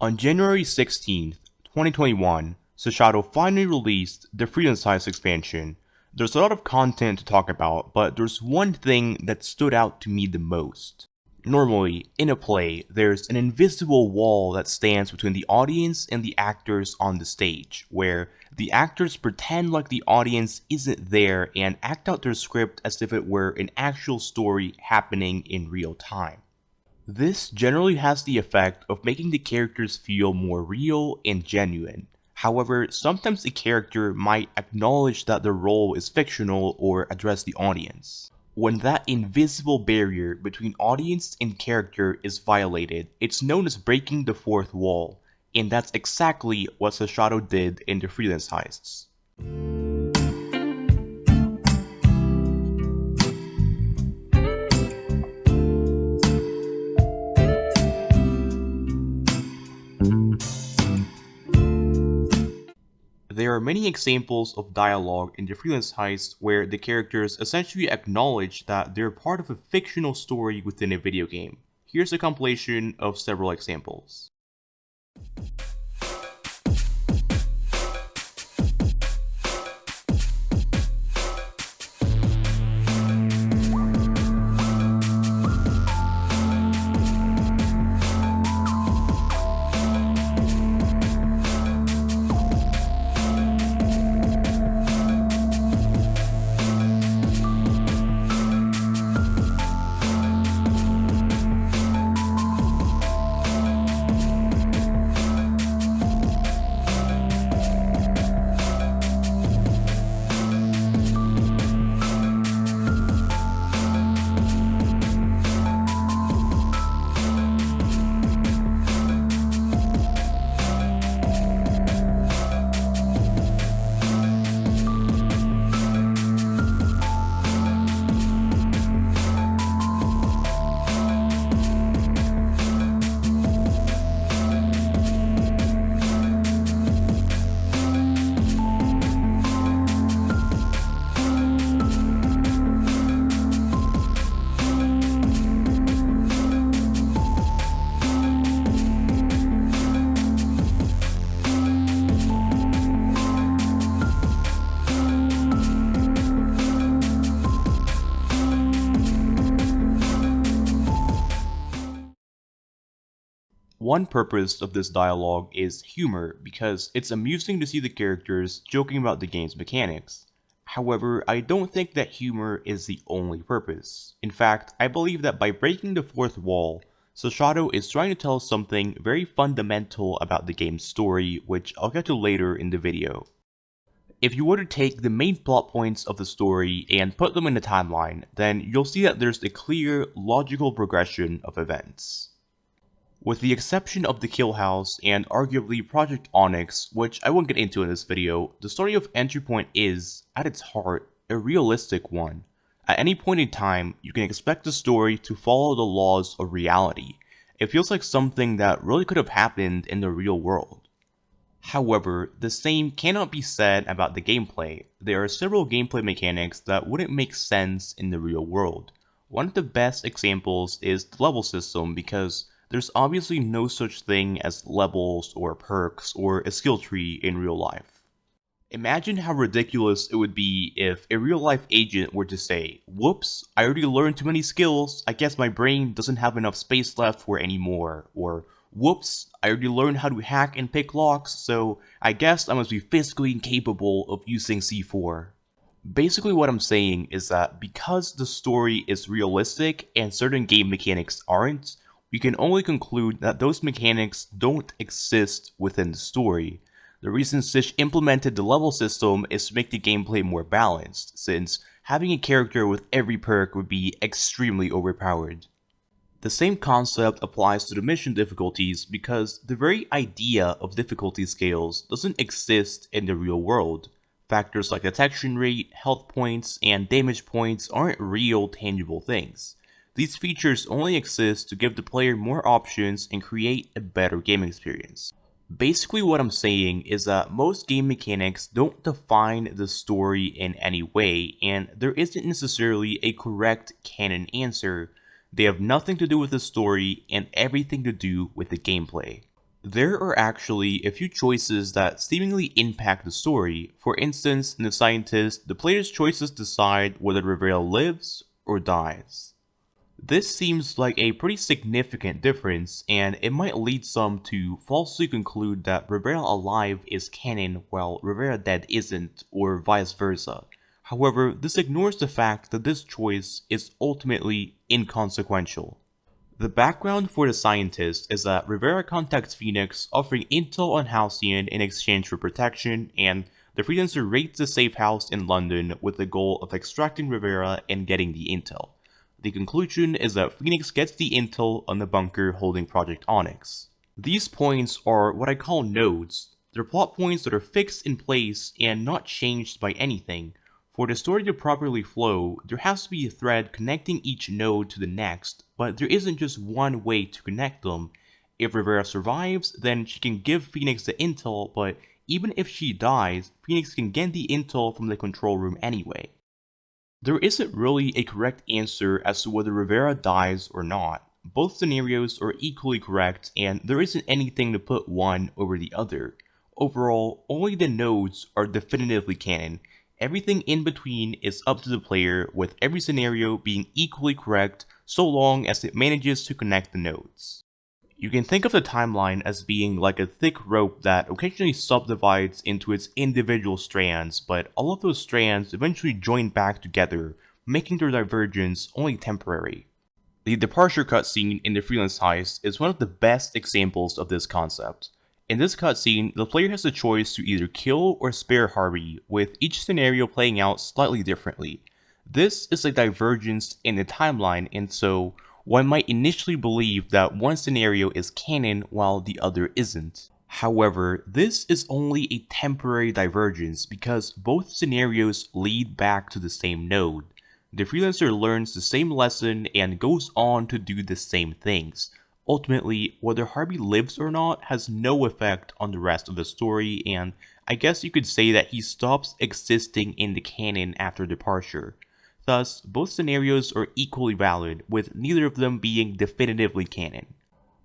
On January 16th, 2021, Sashado finally released the Freelance Heists expansion. There's a lot of content to talk about, but there's one thing that stood out to me the most. Normally, in a play, there's an invisible wall that stands between the audience and the actors on the stage, where the actors pretend like the audience isn't there and act out their script as if it were an actual story happening in real time. This generally has the effect of making the characters feel more real and genuine. However, sometimes the character might acknowledge that their role is fictional or address the audience. When that invisible barrier between audience and character is violated, it's known as breaking the fourth wall, and that's exactly what Sashado did in the Freelance Heists. There are many examples of dialogue in the Freelance Heist where the characters essentially acknowledge that they're part of a fictional story within a video game. Here's a compilation of several examples. One purpose of this dialogue is humor, because it's amusing to see the characters joking about the game's mechanics. However, I don't think that humor is the only purpose. In fact, I believe that by breaking the fourth wall, Sashado is trying to tell something very fundamental about the game's story, which I'll get to later in the video. If you were to take the main plot points of the story and put them in a timeline, then you'll see that there's a clear, logical progression of events. With the exception of the Kill House and arguably Project Onyx, which I won't get into in this video, the story of Entry Point is, at its heart, a realistic one. At any point in time, you can expect the story to follow the laws of reality. It feels like something that really could have happened in the real world. However, the same cannot be said about the gameplay. There are several gameplay mechanics that wouldn't make sense in the real world. One of the best examples is the level system, because there's obviously no such thing as levels or perks or a skill tree in real life. Imagine how ridiculous it would be if a real life agent were to say, "Whoops, I already learned too many skills, I guess my brain doesn't have enough space left for any more," or "Whoops, I already learned how to hack and pick locks, so I guess I must be physically incapable of using C4. Basically what I'm saying is that because the story is realistic and certain game mechanics aren't, we can only conclude that those mechanics don't exist within the story. The reason Sish implemented the level system is to make the gameplay more balanced, since having a character with every perk would be extremely overpowered. The same concept applies to the mission difficulties, because the very idea of difficulty scales doesn't exist in the real world. Factors like detection rate, health points, and damage points aren't real tangible things. These features only exist to give the player more options and create a better game experience. Basically what I'm saying is that most game mechanics don't define the story in any way, and there isn't necessarily a correct canon answer. They have nothing to do with the story and everything to do with the gameplay. There are actually a few choices that seemingly impact the story. For instance, in The Scientist, the player's choices decide whether Rivera lives or dies. This seems like a pretty significant difference, and it might lead some to falsely conclude that Rivera alive is canon while Rivera dead isn't, or vice versa. However, this ignores the fact that this choice is ultimately inconsequential. The background for the scientist is that Rivera contacts Phoenix offering intel on Halcyon in exchange for protection, and the freelancer raids the safe house in London with the goal of extracting Rivera and getting the intel. The conclusion is that Phoenix gets the intel on the bunker holding Project Onyx. These points are what I call nodes. They're plot points that are fixed in place and not changed by anything. For the story to properly flow, there has to be a thread connecting each node to the next, but there isn't just one way to connect them. If Rivera survives, then she can give Phoenix the intel, but even if she dies, Phoenix can get the intel from the control room anyway. There isn't really a correct answer as to whether Rivera dies or not. Both scenarios are equally correct, and there isn't anything to put one over the other. Overall, only the nodes are definitively canon. Everything in between is up to the player, with every scenario being equally correct so long as it manages to connect the nodes. You can think of the timeline as being like a thick rope that occasionally subdivides into its individual strands, but all of those strands eventually join back together, making their divergence only temporary. The departure cutscene in the Freelance Heist is one of the best examples of this concept. In this cutscene, the player has the choice to either kill or spare Harvey, with each scenario playing out slightly differently. This is a divergence in the timeline, and so one might initially believe that one scenario is canon while the other isn't. However, this is only a temporary divergence because both scenarios lead back to the same node. The freelancer learns the same lesson and goes on to do the same things. Ultimately, whether Harvey lives or not has no effect on the rest of the story, and I guess you could say that he stops existing in the canon after departure. Thus, both scenarios are equally valid, with neither of them being definitively canon.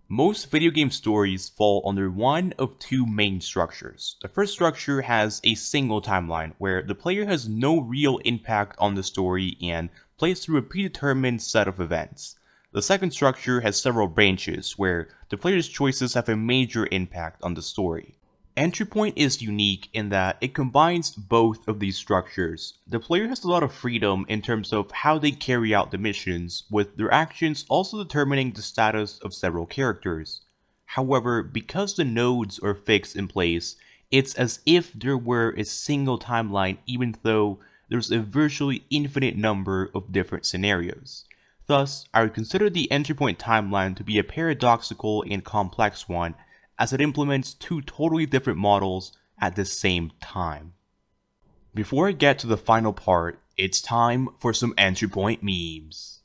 Most video game stories fall under one of two main structures. The first structure has a single timeline, where the player has no real impact on the story and plays through a predetermined set of events. The second structure has several branches, where the player's choices have a major impact on the story. Entry Point is unique in that it combines both of these structures. The player has a lot of freedom in terms of how they carry out the missions, with their actions also determining the status of several characters. However, because the nodes are fixed in place, it's as if there were a single timeline even though there's a virtually infinite number of different scenarios. Thus, I would consider the Entry Point timeline to be a paradoxical and complex one, as it implements two totally different models at the same time. Before I get to the final part, it's time for some entry point memes.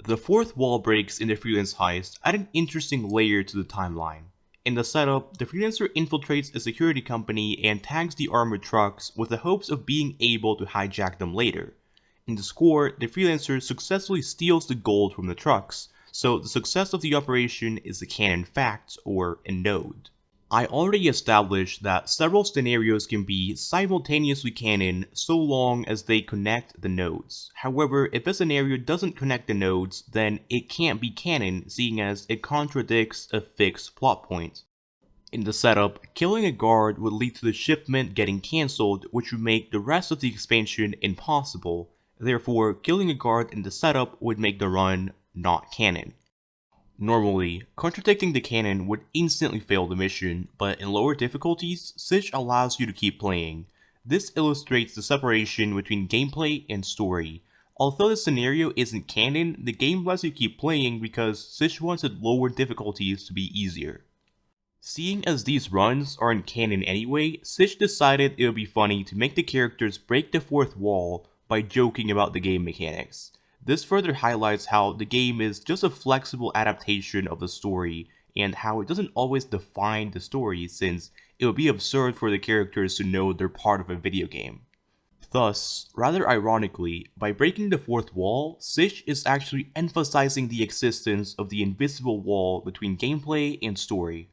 The fourth wall breaks in the Freelance Heist add an interesting layer to the timeline. In the setup, the freelancer infiltrates a security company and tags the armored trucks with the hopes of being able to hijack them later. In the score, the freelancer successfully steals the gold from the trucks, so the success of the operation is a canon fact, or a node. I already established that several scenarios can be simultaneously canon so long as they connect the nodes. However, if a scenario doesn't connect the nodes, then it can't be canon, seeing as it contradicts a fixed plot point. In the setup, killing a guard would lead to the shipment getting cancelled, which would make the rest of the expansion impossible. Therefore, killing a guard in the setup would make the run not canon. Normally, contradicting the canon would instantly fail the mission, but in lower difficulties, Sich allows you to keep playing. This illustrates the separation between gameplay and story. Although the scenario isn't canon, the game lets you keep playing because Sich wanted lower difficulties to be easier. Seeing as these runs aren't canon anyway, Sitch decided it would be funny to make the characters break the fourth wall by joking about the game mechanics. This further highlights how the game is just a flexible adaptation of the story, and how it doesn't always define the story, since it would be absurd for the characters to know they're part of a video game. Thus, rather ironically, by breaking the fourth wall, Sitch is actually emphasizing the existence of the invisible wall between gameplay and story.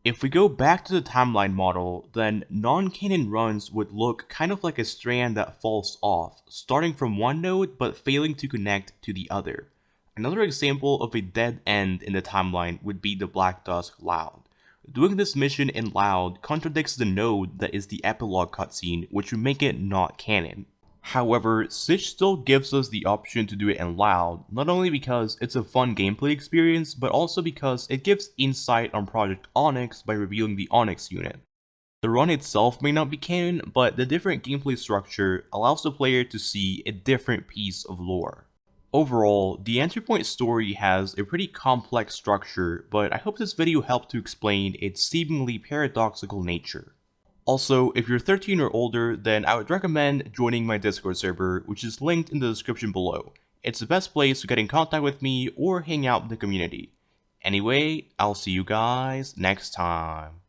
If we go back to the timeline model, then non-canon runs would look kind of like a strand that falls off, starting from one node but failing to connect to the other. Another example of a dead end in the timeline would be the Black Dusk Loud. Doing this mission in Loud contradicts the node that is the epilogue cutscene, which would make it not canon. However, Sitch still gives us the option to do it in Loud, not only because it's a fun gameplay experience, but also because it gives insight on Project Onyx by revealing the Onyx unit. The run itself may not be canon, but the different gameplay structure allows the player to see a different piece of lore. Overall, the Entry Point story has a pretty complex structure, but I hope this video helped to explain its seemingly paradoxical nature. Also, if you're 13 or older, then I would recommend joining my Discord server, which is linked in the description below. It's the best place to get in contact with me or hang out with the community. Anyway, I'll see you guys next time.